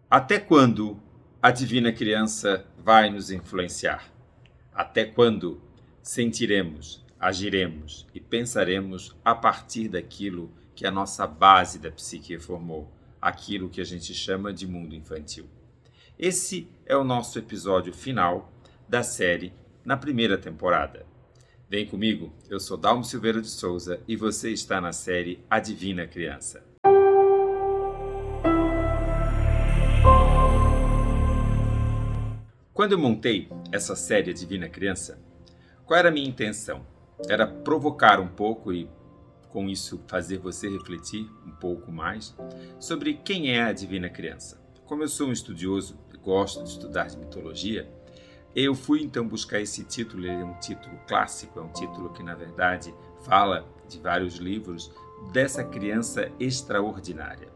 Até quando a divina criança vai nos influenciar? Até quando sentiremos, agiremos e pensaremos a partir daquilo que a nossa base da psique formou, aquilo que a gente chama de mundo infantil? Esse é o nosso episódio final da série na primeira temporada. Vem comigo, eu sou Dalmo Silveira de Souza e você está na série A Divina Criança. Quando eu montei essa série A Divina Criança, qual era a minha intenção? Era provocar um pouco e, com isso, fazer você refletir um pouco mais sobre quem é a Divina Criança. Como eu sou um estudioso e gosto de estudar de mitologia, eu fui então buscar esse título. Ele é um título clássico, é um título que, na verdade, fala de vários livros dessa criança extraordinária.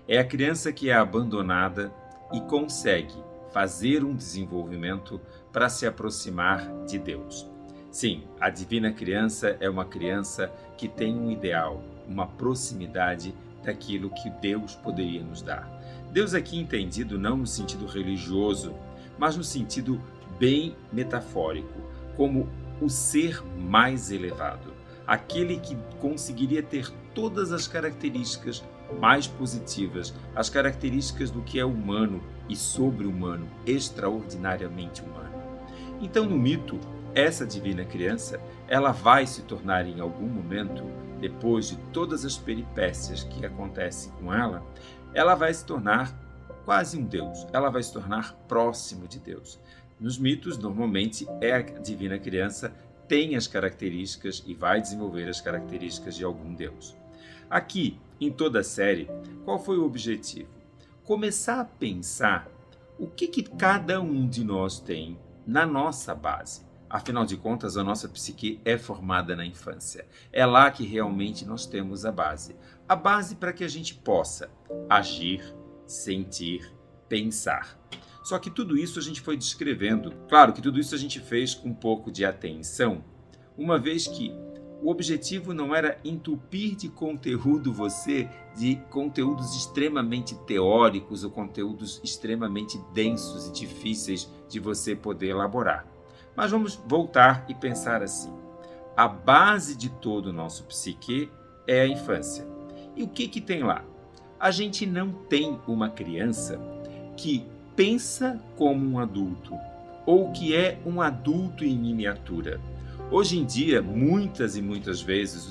É a criança que é abandonada e consegue fazer um desenvolvimento para se aproximar de Deus. Sim, a divina criança é uma criança que tem um ideal, uma proximidade daquilo que Deus poderia nos dar. Deus aqui entendido não no sentido religioso, mas no sentido bem metafórico, como o ser mais elevado, aquele que conseguiria ter todas as características mais positivas, as características do que é humano e sobre-humano, extraordinariamente humano. Então, no mito, essa divina criança, ela vai se tornar em algum momento, depois de todas as peripécias que acontecem com ela, ela vai se tornar quase um Deus, ela vai se tornar próximo de Deus. Nos mitos, normalmente, a divina criança tem as características e vai desenvolver as características de algum Deus. Aqui, em toda a série, qual foi o objetivo? Começar a pensar o que cada um de nós tem na nossa base. Afinal de contas, a nossa psique é formada na infância. É lá que realmente nós temos a base. A base para que a gente possa agir, sentir, pensar. Só que tudo isso a gente foi descrevendo. Claro que tudo isso a gente fez com um pouco de atenção, uma vez que o objetivo não era entupir de conteúdo você, de conteúdos extremamente teóricos ou conteúdos extremamente densos e difíceis de você poder elaborar. Mas vamos voltar e pensar assim. A base de todo o nosso psique é a infância. E o que tem lá? A gente não tem uma criança que pensa como um adulto ou que é um adulto em miniatura. Hoje em dia, muitas e muitas vezes,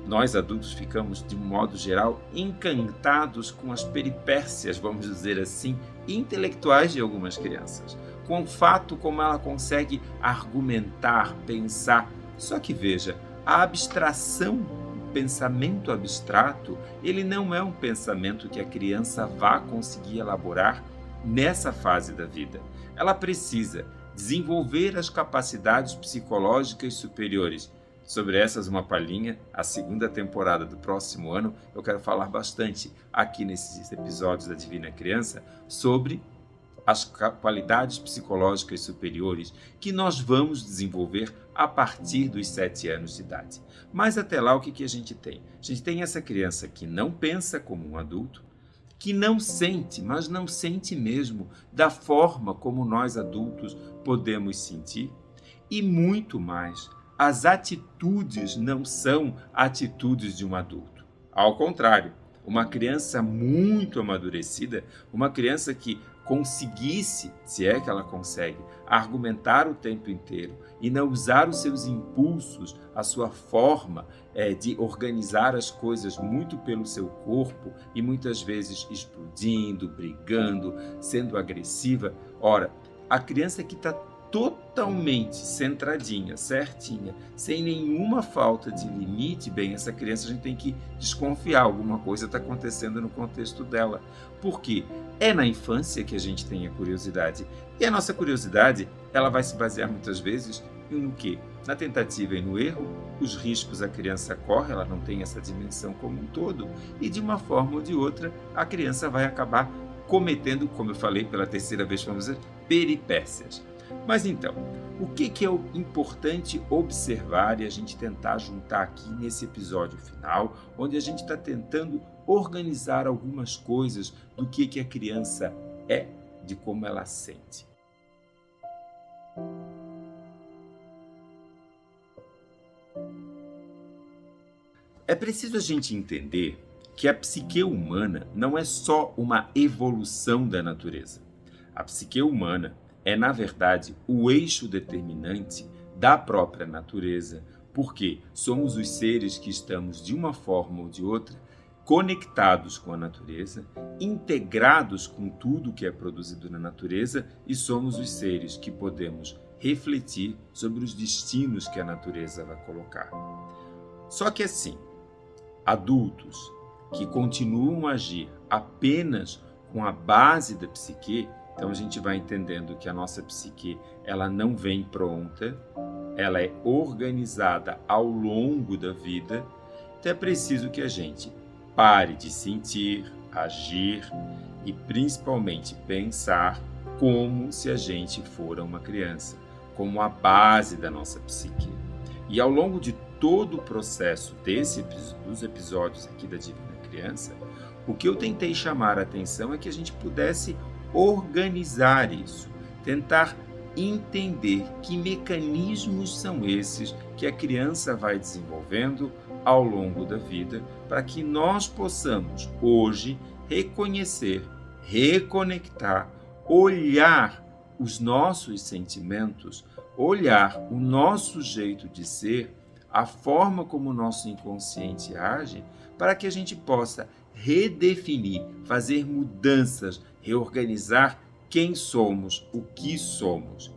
nós adultos ficamos, de um modo geral, encantados com as peripécias, vamos dizer assim, intelectuais de algumas crianças, com o fato como ela consegue argumentar, pensar. Só que veja, a abstração, o pensamento abstrato, ele não é um pensamento que a criança vá conseguir elaborar nessa fase da vida. Ela precisa desenvolver as capacidades psicológicas superiores. Sobre essas, uma palhinha, a segunda temporada do próximo ano, eu quero falar bastante aqui nesses episódios da Divina Criança sobre as qualidades psicológicas superiores que nós vamos desenvolver a partir dos 7 anos de idade. Mas até lá, o que a gente tem? A gente tem essa criança que não pensa como um adulto, que não sente, mas não sente mesmo da forma como nós adultos podemos sentir, e muito mais, as atitudes não são atitudes de um adulto. Ao contrário, uma criança muito amadurecida, uma criança que conseguisse, se é que ela consegue, argumentar o tempo inteiro e não usar os seus impulsos, a sua forma de organizar as coisas muito pelo seu corpo e muitas vezes explodindo, brigando, sendo agressiva. Ora, a criança que está totalmente centradinha, certinha, sem nenhuma falta de limite, bem, essa criança a gente tem que desconfiar, alguma coisa está acontecendo no contexto dela. Por quê? É na infância que a gente tem a curiosidade. E a nossa curiosidade, ela vai se basear muitas vezes no quê? Na tentativa e no erro, os riscos a criança corre, ela não tem essa dimensão como um todo, e de uma forma ou de outra, a criança vai acabar cometendo, como eu falei pela terceira vez, vamos dizer, peripécias. Mas então, o que é importante observar e a gente tentar juntar aqui nesse episódio final, onde a gente está tentando organizar algumas coisas do que a criança é, de como ela sente. É preciso a gente entender que a psique humana não é só uma evolução da natureza. A psique humana é, na verdade, o eixo determinante da própria natureza, porque somos os seres que estamos, de uma forma ou de outra, conectados com a natureza, integrados com tudo que é produzido na natureza, e somos os seres que podemos refletir sobre os destinos que a natureza vai colocar. Só que assim, adultos que continuam a agir apenas com a base da psique, então a gente vai entendendo que a nossa psique ela não vem pronta, ela é organizada ao longo da vida, então é preciso que a gente pare de sentir, agir e principalmente pensar como se a gente for uma criança, como a base da nossa psique. E ao longo de todo o processo dos episódios aqui da Divina Criança, o que eu tentei chamar a atenção é que a gente pudesse organizar isso, tentar entender que mecanismos são esses que a criança vai desenvolvendo ao longo da vida, para que nós possamos hoje reconhecer, reconectar, olhar os nossos sentimentos, olhar o nosso jeito de ser, a forma como o nosso inconsciente age, para que a gente possa redefinir, fazer mudanças, reorganizar quem somos, o que somos.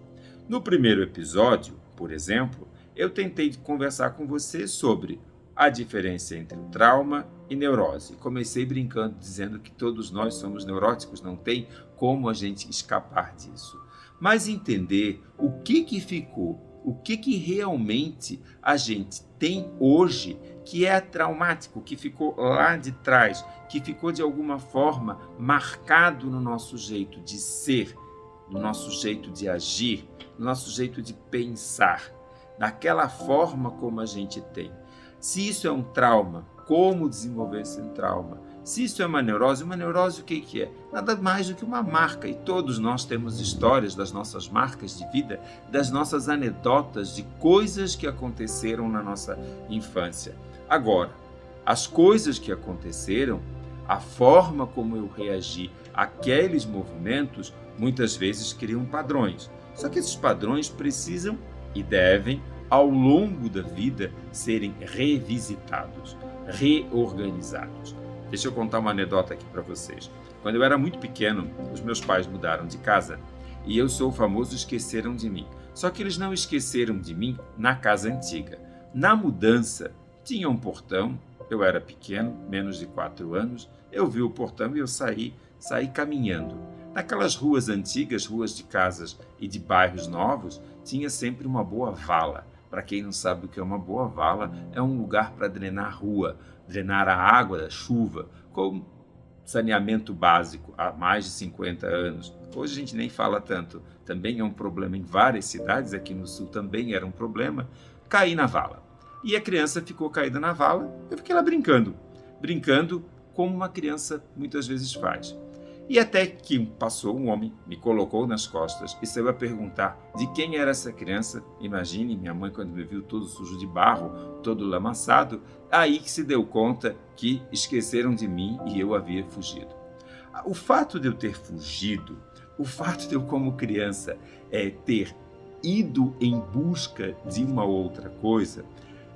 No primeiro episódio, por exemplo, eu tentei conversar com você sobre a diferença entre o trauma e neurose. Comecei brincando, dizendo que todos nós somos neuróticos, não tem como a gente escapar disso. Mas entender o que ficou, o que realmente a gente tem hoje que é traumático, que ficou lá de trás, que ficou de alguma forma marcado no nosso jeito de ser, no nosso jeito de agir, no nosso jeito de pensar, daquela forma como a gente tem. Se isso é um trauma, como desenvolver esse trauma? Se isso é uma neurose o que é? Nada mais do que uma marca, e todos nós temos histórias das nossas marcas de vida, das nossas anedotas de coisas que aconteceram na nossa infância. Agora, as coisas que aconteceram, a forma como eu reagi àqueles movimentos, muitas vezes criam padrões. Só que esses padrões precisam e devem, ao longo da vida, serem revisitados, reorganizados. Deixa eu contar uma anedota aqui para vocês. Quando eu era muito pequeno, os meus pais mudaram de casa e eu sou o famoso esqueceram de mim. Só que eles não esqueceram de mim na casa antiga. Na mudança, tinha um portão, eu era pequeno, menos de 4 anos, eu vi o portão e eu saí caminhando. Naquelas ruas antigas, ruas de casas e de bairros novos, tinha sempre uma boa vala. Para quem não sabe o que é uma boa vala, é um lugar para drenar a rua, drenar a água da chuva, com saneamento básico há mais de 50 anos. Hoje a gente nem fala tanto, também é um problema em várias cidades, aqui no sul também era um problema. Caí na vala. E a criança ficou caída na vala, eu fiquei lá brincando como uma criança muitas vezes faz. E até que passou um homem, me colocou nas costas e saiu a perguntar de quem era essa criança. Imagine, minha mãe quando me viu todo sujo de barro, todo lamaçado, aí que se deu conta que esqueceram de mim e eu havia fugido. O fato de eu ter fugido, o fato de eu como criança ter ido em busca de uma outra coisa,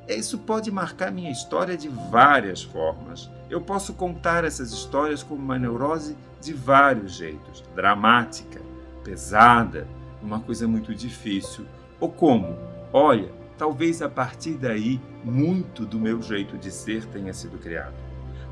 isso pode marcar minha história de várias formas. Eu posso contar essas histórias como uma neurose de vários jeitos. Dramática, pesada, uma coisa muito difícil. Ou como, olha, talvez a partir daí muito do meu jeito de ser tenha sido criado.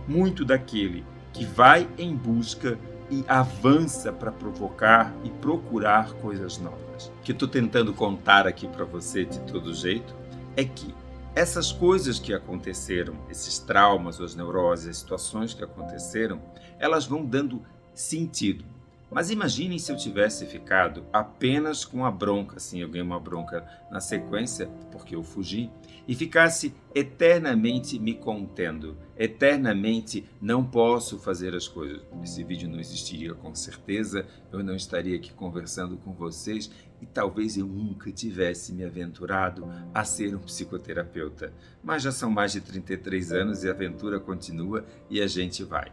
Muito daquele que vai em busca e avança para provocar e procurar coisas novas. O que eu estou tentando contar aqui para você de todo jeito é que essas coisas que aconteceram, esses traumas, as neuroses, as situações que aconteceram, elas vão dando sentido. Mas imaginem se eu tivesse ficado apenas com a bronca, assim, eu ganhei uma bronca na sequência, porque eu fugi, e ficasse eternamente me contendo, eternamente não posso fazer as coisas. Esse vídeo não existiria com certeza, eu não estaria aqui conversando com vocês e talvez eu nunca tivesse me aventurado a ser um psicoterapeuta. Mas já são mais de 33 anos e a aventura continua e a gente vai.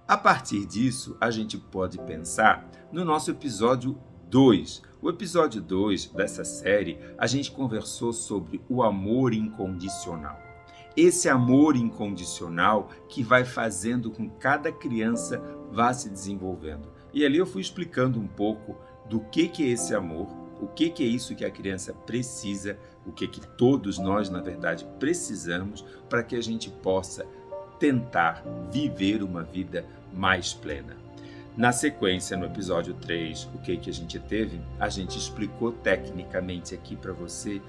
A partir disso, a gente pode pensar no nosso episódio 2. O episódio 2 dessa série, a gente conversou sobre o amor incondicional. Esse amor incondicional que vai fazendo com que cada criança vá se desenvolvendo. E ali eu fui explicando um pouco do que é esse amor, o que é isso que a criança precisa, o que todos nós, na verdade, precisamos para que a gente possa tentar viver uma vida mais plena. Na sequência, no episódio 3, o que a gente teve? A gente explicou tecnicamente aqui para você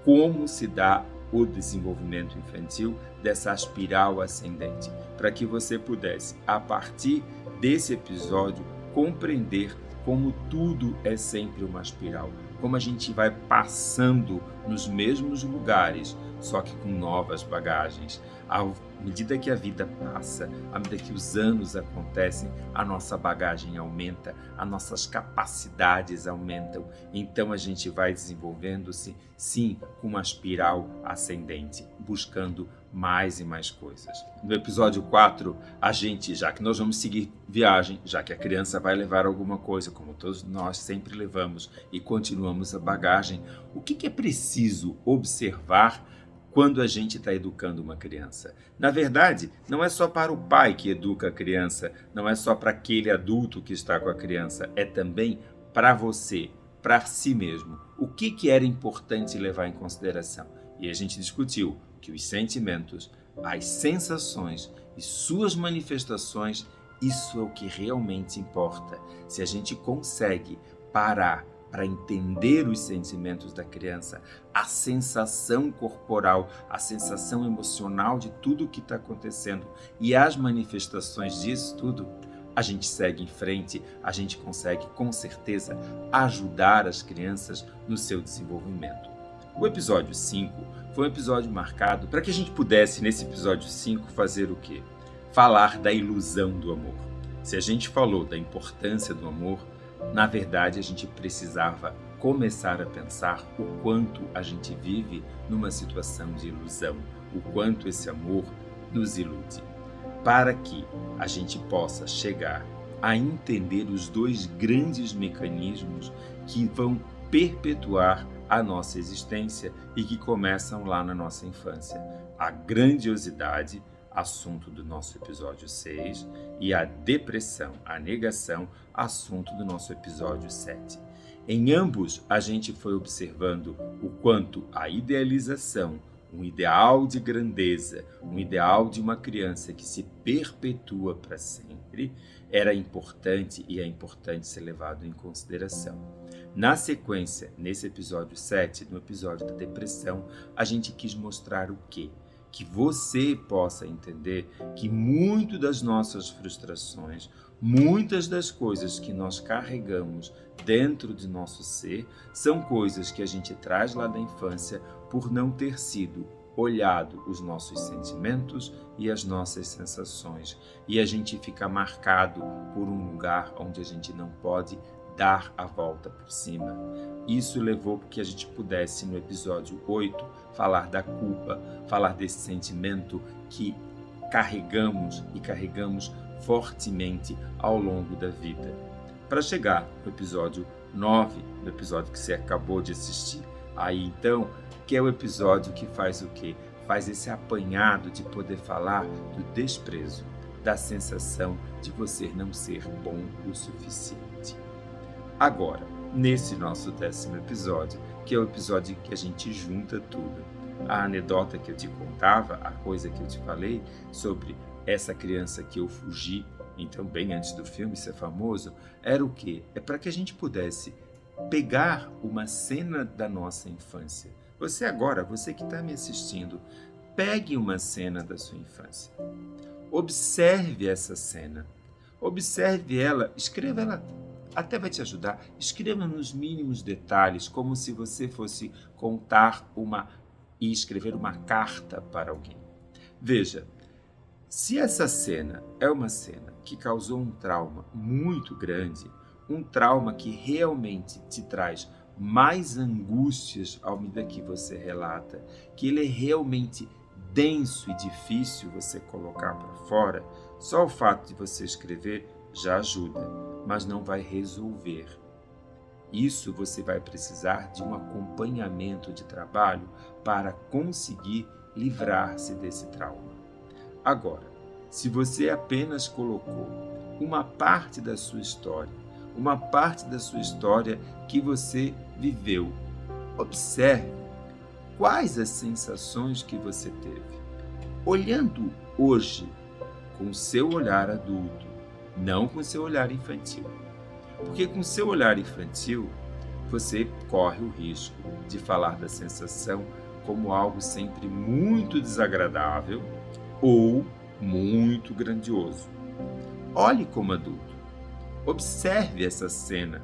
como se dá o desenvolvimento infantil dessa espiral ascendente, para que você pudesse, a partir desse episódio, compreender como tudo é sempre uma espiral, como a gente vai passando nos mesmos lugares, só que com novas bagagens. À medida que a vida passa, à medida que os anos acontecem, a nossa bagagem aumenta, as nossas capacidades aumentam. Então a gente vai desenvolvendo-se, sim, com uma espiral ascendente, buscando mais e mais coisas. No episódio 4, a gente, já que nós vamos seguir viagem, já que a criança vai levar alguma coisa, como todos nós sempre levamos, e continuamos a bagagem, o que é preciso observar quando a gente está educando uma criança? Na verdade, não é só para o pai que educa a criança, não é só para aquele adulto que está com a criança, é também para você, para si mesmo. O que era importante levar em consideração? E a gente discutiu que os sentimentos, as sensações e suas manifestações, isso é o que realmente importa. Se a gente consegue parar para entender os sentimentos da criança, a sensação corporal, a sensação emocional de tudo o que está acontecendo e as manifestações disso tudo, a gente segue em frente, a gente consegue com certeza ajudar as crianças no seu desenvolvimento. O episódio 5 foi um episódio marcado para que a gente pudesse, nesse episódio 5, fazer o quê? Falar da ilusão do amor. Se a gente falou da importância do amor, na verdade, a gente precisava começar a pensar o quanto a gente vive numa situação de ilusão, o quanto esse amor nos ilude, para que a gente possa chegar a entender os dois grandes mecanismos que vão perpetuar a nossa existência e que começam lá na nossa infância. A grandiosidade, assunto do nosso episódio 6, e a depressão, a negação, assunto do nosso episódio 7. Em ambos, a gente foi observando o quanto a idealização, um ideal de grandeza, um ideal de uma criança que se perpetua para sempre, era importante e é importante ser levado em consideração. Na sequência, nesse episódio 7, no episódio da depressão, a gente quis mostrar o quê? Que você possa entender que muito das nossas frustrações, muitas das coisas que nós carregamos dentro de nosso ser, são coisas que a gente traz lá da infância por não ter sido olhado os nossos sentimentos e as nossas sensações. E a gente fica marcado por um lugar onde a gente não pode dar a volta por cima. Isso levou para que a gente pudesse, no episódio 8, falar da culpa, falar desse sentimento que carregamos e carregamos fortemente ao longo da vida. Para chegar no episódio 9, no episódio que você acabou de assistir, aí então, que é o episódio que faz o quê? Faz esse apanhado de poder falar do desprezo, da sensação de você não ser bom o suficiente. Agora, nesse nosso 10º episódio, que é o episódio em que a gente junta tudo, a anedota que eu te contava, a coisa que eu te falei sobre essa criança que eu fugi, então bem antes do filme ser famoso, era o quê? É para que a gente pudesse pegar uma cena da nossa infância. Você agora, você que está me assistindo, pegue uma cena da sua infância. Observe essa cena. Observe ela, escreva ela até vai te ajudar. Escreva nos mínimos detalhes, como se você fosse contar e escrever uma carta para alguém. Veja, se essa cena é uma cena que causou um trauma muito grande, um trauma que realmente te traz mais angústias à medida que você relata, que ele é realmente denso e difícil você colocar para fora, só o fato de você escrever já ajuda, mas não vai resolver. Isso você vai precisar de um acompanhamento de trabalho para conseguir livrar-se desse trauma. Agora, se você apenas colocou uma parte da sua história que você viveu, observe quais as sensações que você teve. Olhando hoje com o seu olhar adulto, não com o seu olhar infantil. Porque com o seu olhar infantil, você corre o risco de falar da sensação como algo sempre muito desagradável ou muito grandioso. Olhe como adulto, observe essa cena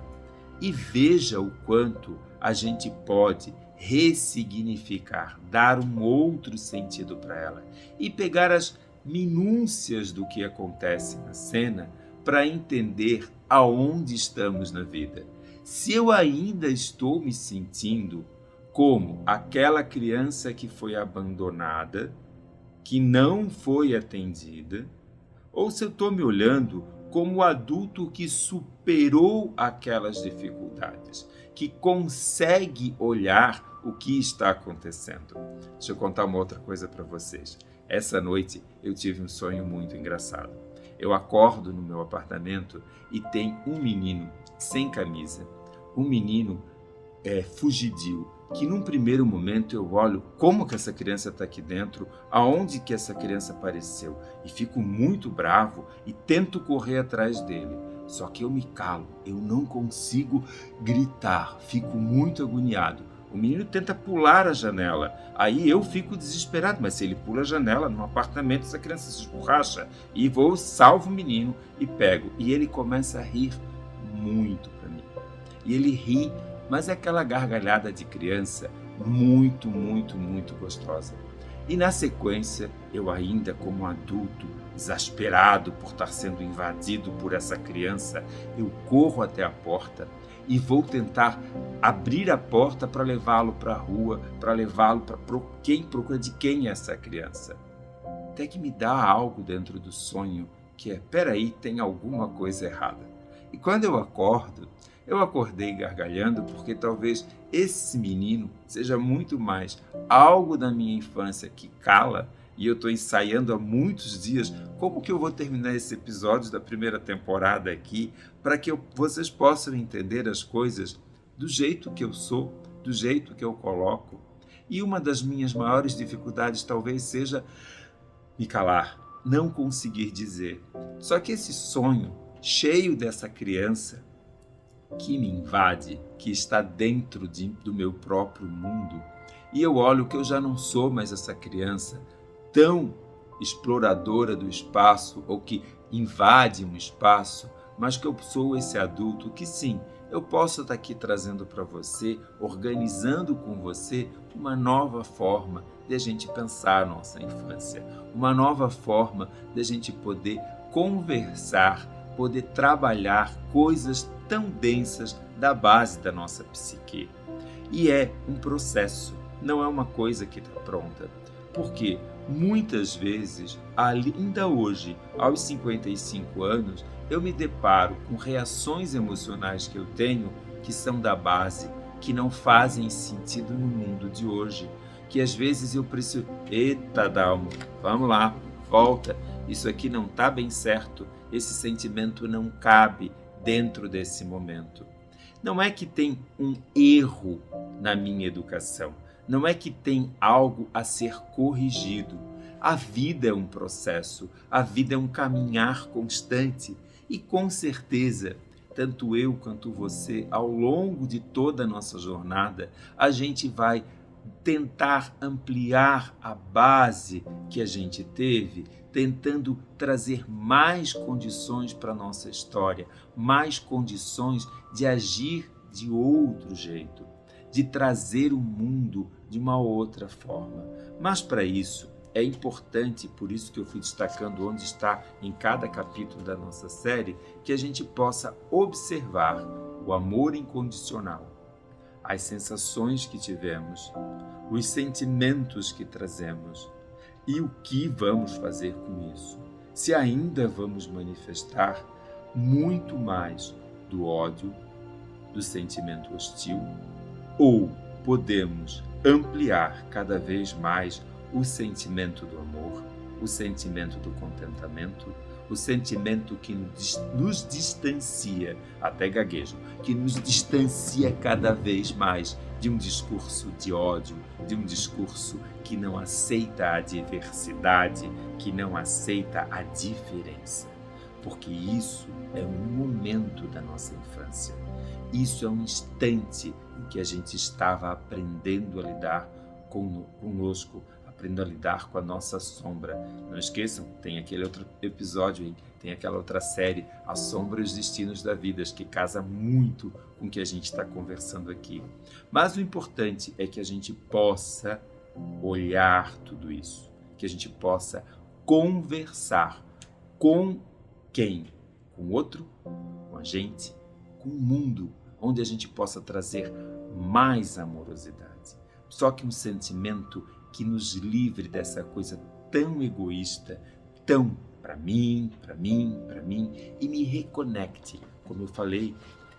e veja o quanto a gente pode ressignificar, dar um outro sentido para ela e pegar as minúcias do que acontece na cena para entender aonde estamos na vida. Se eu ainda estou me sentindo como aquela criança que foi abandonada, que não foi atendida, ou se eu estou me olhando como o adulto que superou aquelas dificuldades, que consegue olhar o que está acontecendo. Deixa eu contar uma outra coisa para vocês. Essa noite eu tive um sonho muito engraçado. Eu acordo no meu apartamento e tem um menino sem camisa, um menino fugidio, que num primeiro momento eu olho como que essa criança está aqui dentro, aonde que essa criança apareceu, e fico muito bravo e tento correr atrás dele. Só que eu me calo, eu não consigo gritar, fico muito agoniado. O menino tenta pular a janela, aí eu fico desesperado, mas se ele pula a janela num apartamento, essa criança se esborracha, e vou, salvo o menino e pego. E ele começa a rir muito para mim. E ele ri, mas é aquela gargalhada de criança muito, muito, muito gostosa. E na sequência, eu ainda como adulto, exasperado por estar sendo invadido por essa criança, eu corro até a porta e vou tentar abrir a porta para levá-lo para a rua, para levá-lo para quem procura de quem é essa criança. Até que me dá algo dentro do sonho que peraí, tem alguma coisa errada. E quando eu acordei gargalhando porque talvez esse menino seja muito mais algo da minha infância que cala, e eu estou ensaiando há muitos dias como que eu vou terminar esse episódio da primeira temporada aqui para que vocês possam entender as coisas do jeito que eu sou, do jeito que eu coloco. E uma das minhas maiores dificuldades talvez seja me calar, não conseguir dizer. Só que esse sonho cheio dessa criança que me invade, que está dentro do meu próprio mundo, e eu olho que eu já não sou mais essa criança tão exploradora do espaço ou que invade um espaço, mas que eu sou esse adulto que sim, eu posso estar aqui trazendo para você, organizando com você uma nova forma de a gente pensar a nossa infância, uma nova forma de a gente poder conversar, poder trabalhar coisas tão densas da base da nossa psique. E é um processo, não é uma coisa que está pronta. Porque muitas vezes, ainda hoje, aos 55 anos, eu me deparo com reações emocionais que eu tenho que são da base, que não fazem sentido no mundo de hoje. Que às vezes eu preciso... Eita, Dalmo, vamos lá, volta. Isso aqui não está bem certo. Esse sentimento não cabe dentro desse momento. Não é que tem um erro na minha educação. Não é que tem algo a ser corrigido. A vida é um processo, a vida é um caminhar constante. E com certeza, tanto eu quanto você, ao longo de toda a nossa jornada, a gente vai tentar ampliar a base que a gente teve, tentando trazer mais condições para a nossa história, mais condições de agir de outro jeito, de trazer o mundo de uma outra forma. Mas para isso é importante, por isso que eu fui destacando onde está em cada capítulo da nossa série, que a gente possa observar o amor incondicional, as sensações que tivemos, os sentimentos que trazemos e o que vamos fazer com isso. Se ainda vamos manifestar muito mais do ódio, do sentimento hostil, ou podemos ampliar cada vez mais o sentimento do amor, o sentimento do contentamento, o sentimento que nos distancia, até gaguejo, que nos distancia cada vez mais de um discurso de ódio, de um discurso que não aceita a diversidade, que não aceita a diferença. Porque isso é um momento da nossa infância. Isso é um instante em que a gente estava aprendendo a lidar conosco, aprendendo a lidar com a nossa sombra. Não esqueçam, tem aquele outro episódio, hein? Tem aquela outra série, A Sombra e os Destinos da Vida, que casa muito com o que a gente está conversando aqui. Mas o importante é que a gente possa olhar tudo isso, que a gente possa conversar com quem? Com o outro, com a gente, com o mundo, onde a gente possa trazer mais amorosidade. Só que um sentimento que nos livre dessa coisa tão egoísta, tão para mim, e me reconecte. Como eu falei,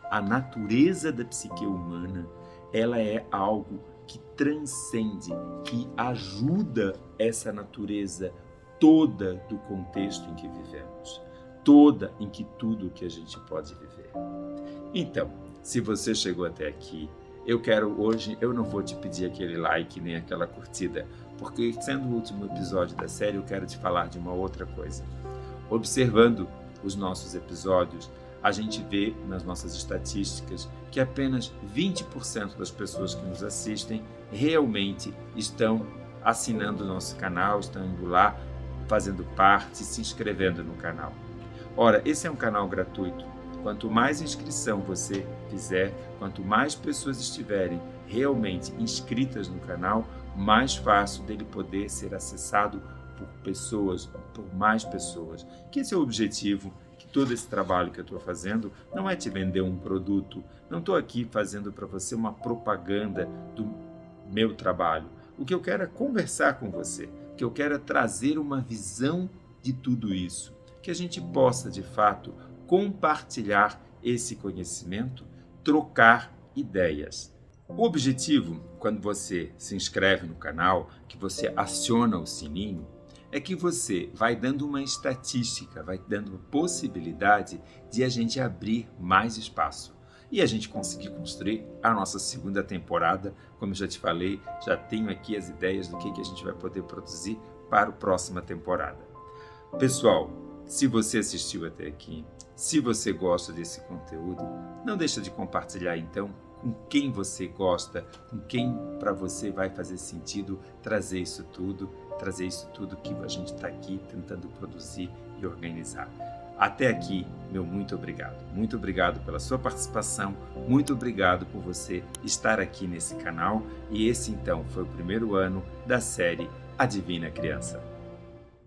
a natureza da psique humana, ela é algo que transcende, que ajuda essa natureza toda do contexto em que vivemos, toda em que tudo que a gente pode viver. Então, se você chegou até aqui, eu não vou te pedir aquele like nem aquela curtida, porque sendo o último episódio da série, eu quero te falar de uma outra coisa. Observando os nossos episódios, a gente vê nas nossas estatísticas que apenas 20% das pessoas que nos assistem realmente estão assinando o nosso canal, estão indo lá, fazendo parte, se inscrevendo no canal. Ora, esse é um canal gratuito. Quanto mais inscrição você fizer, quanto mais pessoas estiverem realmente inscritas no canal, mais fácil dele poder ser acessado por pessoas, por mais pessoas. Que esse é o objetivo, que todo esse trabalho que eu estou fazendo não é te vender um produto, não estou aqui fazendo para você uma propaganda do meu trabalho. O que eu quero é conversar com você, o que eu quero é trazer uma visão de tudo isso, que a gente possa, de fato, compartilhar esse conhecimento, trocar ideias. O objetivo, quando você se inscreve no canal, que você aciona o sininho, é que você vai dando uma estatística, vai dando uma possibilidade de a gente abrir mais espaço. E a gente conseguir construir a nossa segunda temporada. Como eu já te falei, já tenho aqui as ideias do que a gente vai poder produzir para a próxima temporada. Pessoal, se você assistiu até aqui, se você gosta desse conteúdo, não deixa de compartilhar então com quem você gosta, com quem para você vai fazer sentido trazer isso tudo que a gente está aqui tentando produzir e organizar. Até aqui, meu muito obrigado. Muito obrigado pela sua participação, muito obrigado por você estar aqui nesse canal. E esse então foi o primeiro ano da série A Divina Criança.